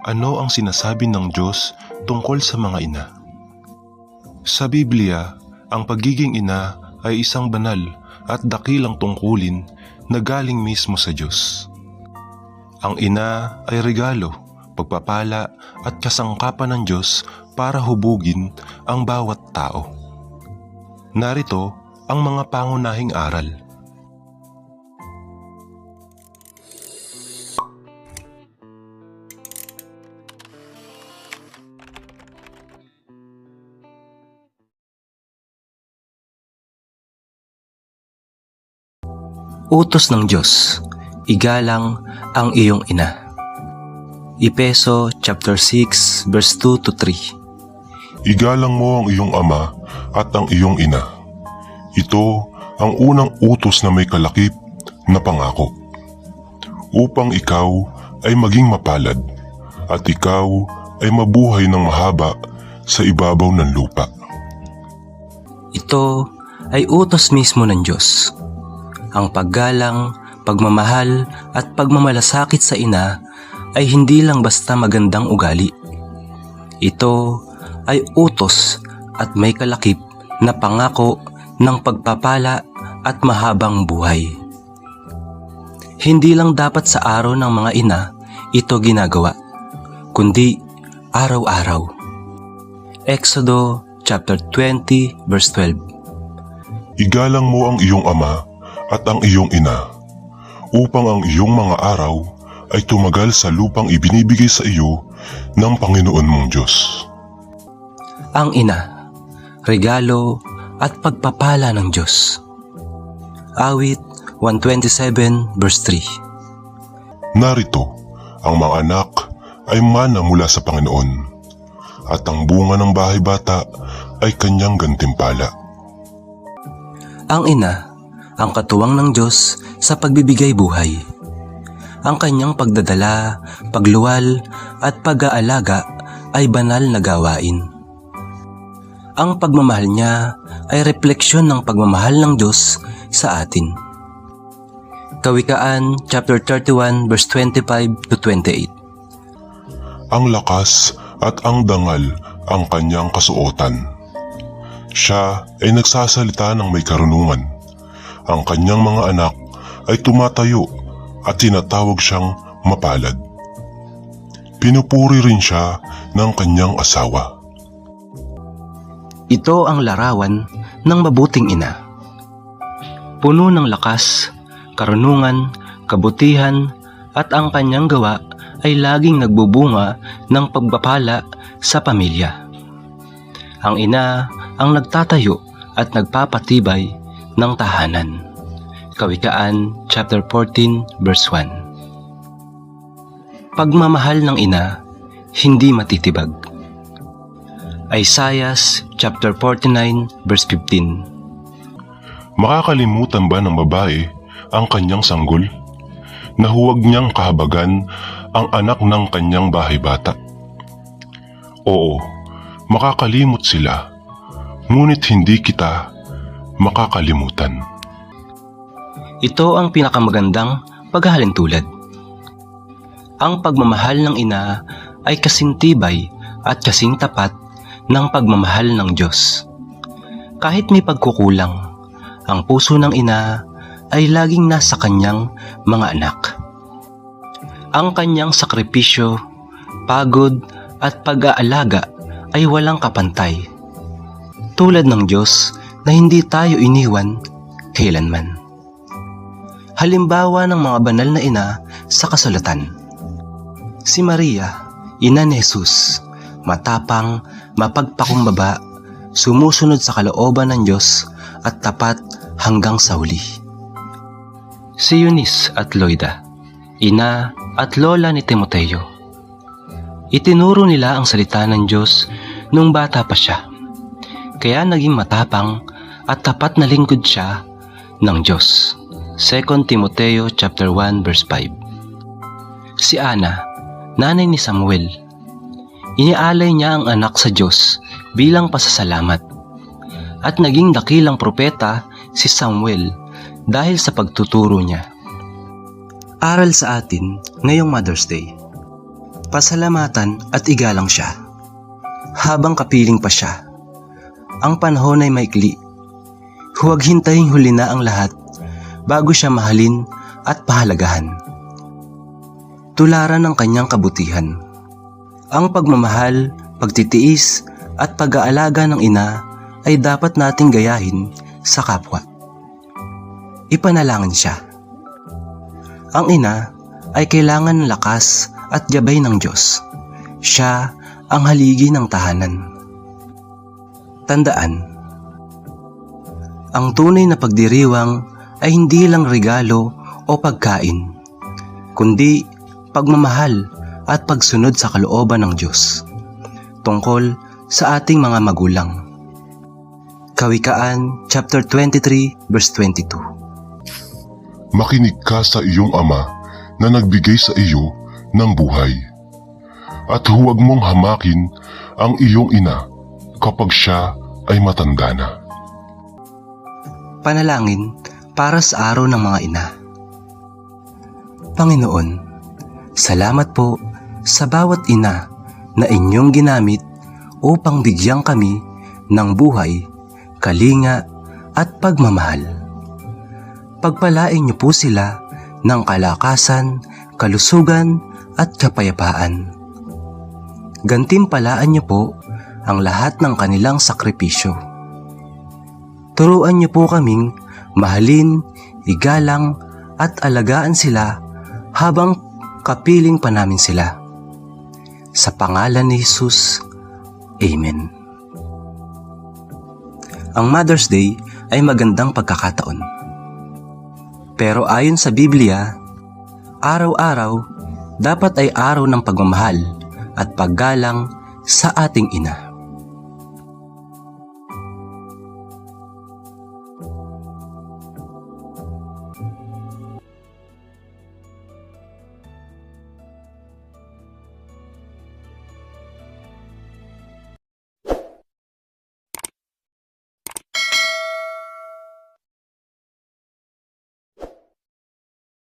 Ano ang sinasabi ng Diyos tungkol sa mga ina? Sa Biblia, ang pagiging ina ay isang banal at dakilang tungkulin na galing mismo sa Diyos. Ang ina ay regalo, pagpapala at kasangkapan ng Diyos para hubugin ang bawat tao. Narito ang mga pangunahing aral. Utos ng Diyos, igalang ang iyong ina. Efeso chapter 6 verse 2 to 3. Igalang mo ang iyong ama at ang iyong ina. Ito ang unang utos na may kalakip na pangako, upang ikaw ay maging mapalad at ikaw ay mabuhay ng mahaba sa ibabaw ng lupa. Ito ay utos mismo ng Diyos. Ang paggalang, pagmamahal at pagmamalasakit sa ina ay hindi lang basta magandang ugali. Ito ay utos at may kalakip na pangako ng pagpapala at mahabang buhay. Hindi lang dapat sa araw ng mga ina ito ginagawa, kundi araw-araw. Exodo chapter 20 verse 12. Igalang mo ang iyong ama at ang iyong ina, upang ang iyong mga araw ay tumagal sa lupang ibinibigay sa iyo ng Panginoon mong Diyos. Ang ina, regalo at pagpapala ng Diyos. Awit 127 verse 3. Narito, ang mga anak ay mana mula sa Panginoon, at ang bunga ng bahay bata ay kanyang gantimpala. Ang ina, ang katuwang ng Diyos sa pagbibigay buhay. Ang kanyang pagdadala, pagluwal at pag-aalaga ay banal na gawain. Ang pagmamahal niya ay refleksyon ng pagmamahal ng Diyos sa atin. Kawikaan chapter 31 verse 25 to 28. Ang lakas at ang dangal ang kanyang kasuotan. Siya ay nagsasalita ng may karunungan. Ang kanyang mga anak ay tumatayo at tinatawag siyang mapalad. Pinupuri rin siya ng kanyang asawa. Ito ang larawan ng mabuting ina. Puno ng lakas, karunungan, kabutihan at ang kanyang gawa ay laging nagbubunga ng pagpapala sa pamilya. Ang ina ang nagtatayo at nagpapatibay ng tahanan. Kawikaan chapter 14 verse 1. Pagmamahal ng ina hindi matitibag. Isaiah chapter 49 verse 15. Makakalimutan ba ng babae ang kanyang sanggol, na huwag niyang kahabagan ang anak ng kanyang bahay bata? Oo, makakalimot sila, ngunit hindi kita makakalimutan. Ito ang pinakamagandang paghahalintulad. Ang pagmamahal ng ina ay kasing tibay at kasing tapat ng pagmamahal ng Diyos. Kahit may pagkukulang, ang puso ng ina ay laging nasa kanyang mga anak. Ang kanyang sakripisyo, pagod at pag-aalaga ay walang kapantay. Tulad ng Diyos na hindi tayo iniwan kailanman. Halimbawa ng mga banal na ina sa kasulatan. Si Maria, ina ni Jesus, matapang, mapagpakumbaba, sumusunod sa kalooban ng Diyos at tapat hanggang sa huli. Si Eunice at Loida, ina at lola ni Timoteo. Itinuro nila ang salita ng Diyos nung bata pa siya, kaya naging matapang at tapat na lingkod siya ng Diyos. 2 Timoteo chapter 1 verse 5. Si Ana, nanay ni Samuel, inialay niya ang anak sa Diyos bilang pasasalamat, at naging dakilang propeta si Samuel dahil sa pagtuturo niya. Aral sa atin ngayong Mother's Day. pasalamatan at igalang siya. Habang kapiling pa siya, ang panahon ay maikli. Huwag hintayin huli na ang lahat bago siya mahalin at pahalagahan. Tularan ng kanyang kabutihan. Ang pagmamahal, pagtitiis at pag-aalaga ng ina ay dapat nating gayahin sa kapwa. Ipanalangin siya. Ang ina ay kailangan ng lakas at gabay ng Diyos. Siya ang haligi ng tahanan. Tandaan, ang tunay na pagdiriwang ay hindi lang regalo o pagkain, kundi pagmamahal at pagsunod sa kalooban ng Diyos tungkol sa ating mga magulang. Kawikaan chapter 23 verse 22. Makinig ka sa iyong ama na nagbigay sa iyo ng buhay. At huwag mong hamakin ang iyong ina kapag siya ay matanda na. Panalangin para sa araw ng mga ina. Panginoon, salamat po sa bawat ina na inyong ginamit upang bigyan kami ng buhay, kalinga at pagmamahal. Pagpalain niyo po sila ng kalakasan, kalusugan at kapayapaan. Gantimpalaan niyo po ang lahat ng kanilang sakripisyo. Turuan niyo po kaming mahalin, igalang at alagaan sila habang kapiling pa namin sila. Sa pangalan ni Jesus, Amen. Ang Mother's Day ay magandang pagkakataon. Pero ayon sa Biblia, araw-araw dapat ay araw ng pagmamahal at paggalang sa ating ina.